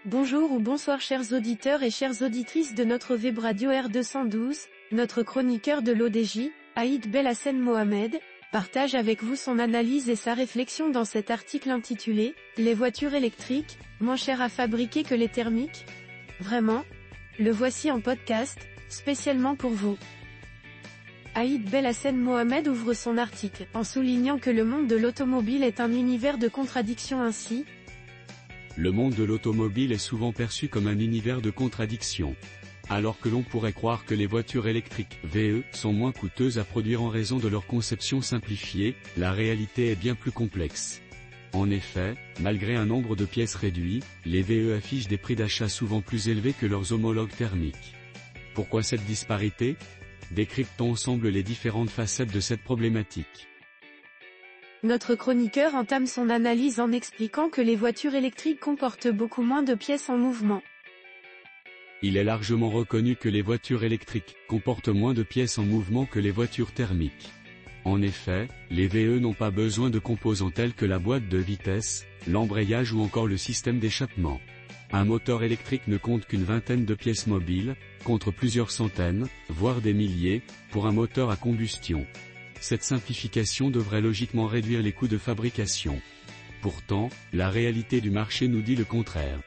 Bonjour ou bonsoir chers auditeurs et chères auditrices de notre web radio R212, notre chroniqueur de l'ODJ, Aïd Belhassen Mohamed, partage avec vous son analyse et sa réflexion dans cet article intitulé « Les voitures électriques, moins chères à fabriquer que les thermiques ?» Vraiment? Le voici en podcast, spécialement pour vous. Aïd Belhassen Mohamed ouvre son article en soulignant que le monde de l'automobile est un univers de contradictions ainsi. Le monde de l'automobile est souvent perçu comme un univers de contradictions. Alors que l'on pourrait croire que les voitures électriques VE sont moins coûteuses à produire en raison de leur conception simplifiée, la réalité est bien plus complexe. En effet, malgré un nombre de pièces réduit, les VE affichent des prix d'achat souvent plus élevés que leurs homologues thermiques. Pourquoi cette disparité? Décryptons ensemble les différentes facettes de cette problématique. Notre chroniqueur entame son analyse en expliquant que les voitures électriques comportent beaucoup moins de pièces en mouvement. Il est largement reconnu que les voitures électriques comportent moins de pièces en mouvement que les voitures thermiques. En effet, les VE n'ont pas besoin de composants tels que la boîte de vitesse, l'embrayage ou encore le système d'échappement. Un moteur électrique ne compte qu'une vingtaine de pièces mobiles, contre plusieurs centaines, voire des milliers, pour un moteur à combustion. Cette simplification devrait logiquement réduire les coûts de fabrication. Pourtant, la réalité du marché nous dit le contraire.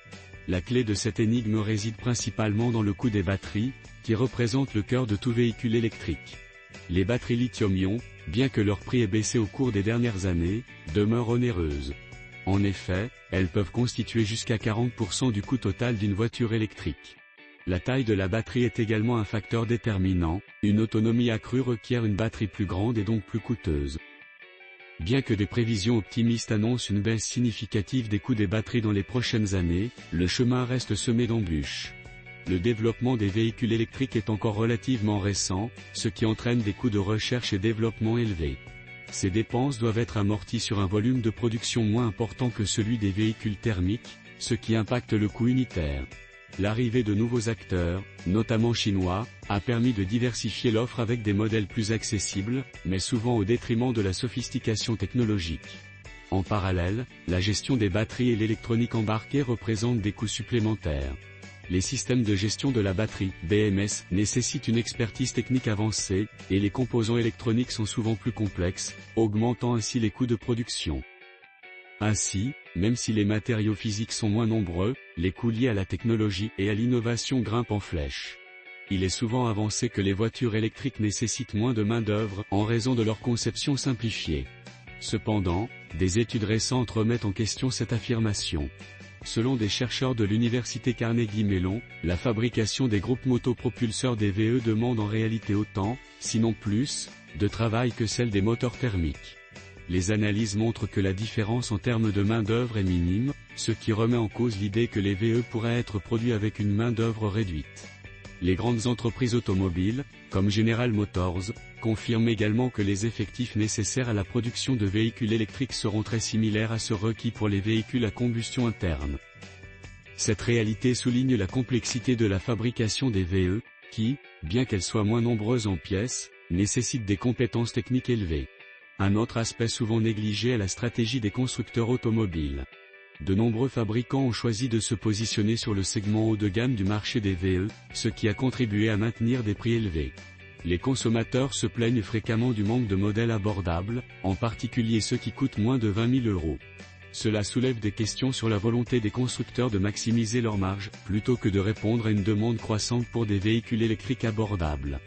La clé de cette énigme réside principalement dans le coût des batteries, qui représentent le cœur de tout véhicule électrique. Les batteries lithium-ion, bien que leur prix ait baissé au cours des dernières années, demeurent onéreuses. En effet, elles peuvent constituer jusqu'à 40% du coût total d'une voiture électrique. La taille de la batterie est également un facteur déterminant, une autonomie accrue requiert une batterie plus grande et donc plus coûteuse. Bien que des prévisions optimistes annoncent une baisse significative des coûts des batteries dans les prochaines années, le chemin reste semé d'embûches. Le développement des véhicules électriques est encore relativement récent, ce qui entraîne des coûts de recherche et développement élevés. Ces dépenses doivent être amorties sur un volume de production moins important que celui des véhicules thermiques, ce qui impacte le coût unitaire. L'arrivée de nouveaux acteurs, notamment chinois, a permis de diversifier l'offre avec des modèles plus accessibles, mais souvent au détriment de la sophistication technologique. En parallèle, la gestion des batteries et l'électronique embarquée représentent des coûts supplémentaires. Les systèmes de gestion de la batterie, BMS, nécessitent une expertise technique avancée, et les composants électroniques sont souvent plus complexes, augmentant ainsi les coûts de production. Ainsi, même si les matériaux physiques sont moins nombreux, les coûts liés à la technologie et à l'innovation grimpent en flèche. Il est souvent avancé que les voitures électriques nécessitent moins de main-d'œuvre en raison de leur conception simplifiée. Cependant, des études récentes remettent en question cette affirmation. Selon des chercheurs de l'université Carnegie Mellon, la fabrication des groupes motopropulseurs des VE demande en réalité autant, sinon plus, de travail que celle des moteurs thermiques. Les analyses montrent que la différence en termes de main-d'œuvre est minime, ce qui remet en cause l'idée que les VE pourraient être produits avec une main-d'œuvre réduite. Les grandes entreprises automobiles, comme General Motors, confirment également que les effectifs nécessaires à la production de véhicules électriques seront très similaires à ceux requis pour les véhicules à combustion interne. Cette réalité souligne la complexité de la fabrication des VE, qui, bien qu'elles soient moins nombreuses en pièces, nécessitent des compétences techniques élevées. Un autre aspect souvent négligé est la stratégie des constructeurs automobiles. De nombreux fabricants ont choisi de se positionner sur le segment haut de gamme du marché des VE, ce qui a contribué à maintenir des prix élevés. Les consommateurs se plaignent fréquemment du manque de modèles abordables, en particulier ceux qui coûtent moins de 20 000 €. Cela soulève des questions sur la volonté des constructeurs de maximiser leurs marges, plutôt que de répondre à une demande croissante pour des véhicules électriques abordables.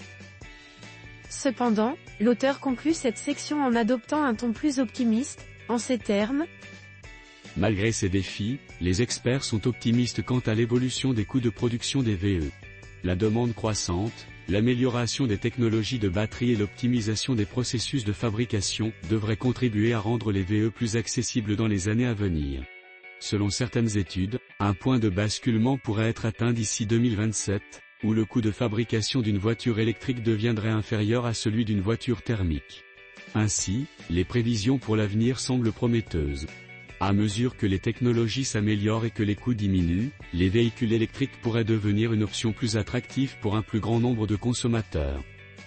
Cependant, l'auteur conclut cette section en adoptant un ton plus optimiste, en ces termes. Malgré ces défis, les experts sont optimistes quant à l'évolution des coûts de production des VE. La demande croissante, l'amélioration des technologies de batterie et l'optimisation des processus de fabrication devraient contribuer à rendre les VE plus accessibles dans les années à venir. Selon certaines études, un point de basculement pourrait être atteint d'ici 2027, où le coût de fabrication d'une voiture électrique deviendrait inférieur à celui d'une voiture thermique. Ainsi, les prévisions pour l'avenir semblent prometteuses. À mesure que les technologies s'améliorent et que les coûts diminuent, les véhicules électriques pourraient devenir une option plus attractive pour un plus grand nombre de consommateurs.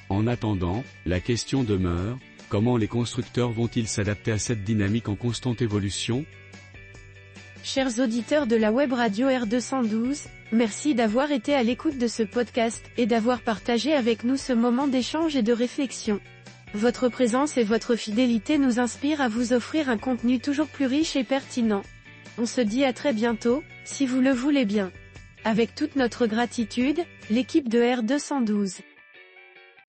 En attendant, la question demeure, comment les constructeurs vont-ils s'adapter à cette dynamique en constante évolution ? Chers auditeurs de la web radio R212, merci d'avoir été à l'écoute de ce podcast, et d'avoir partagé avec nous ce moment d'échange et de réflexion. Votre présence et votre fidélité nous inspirent à vous offrir un contenu toujours plus riche et pertinent. On se dit à très bientôt, si vous le voulez bien. Avec toute notre gratitude, l'équipe de R212.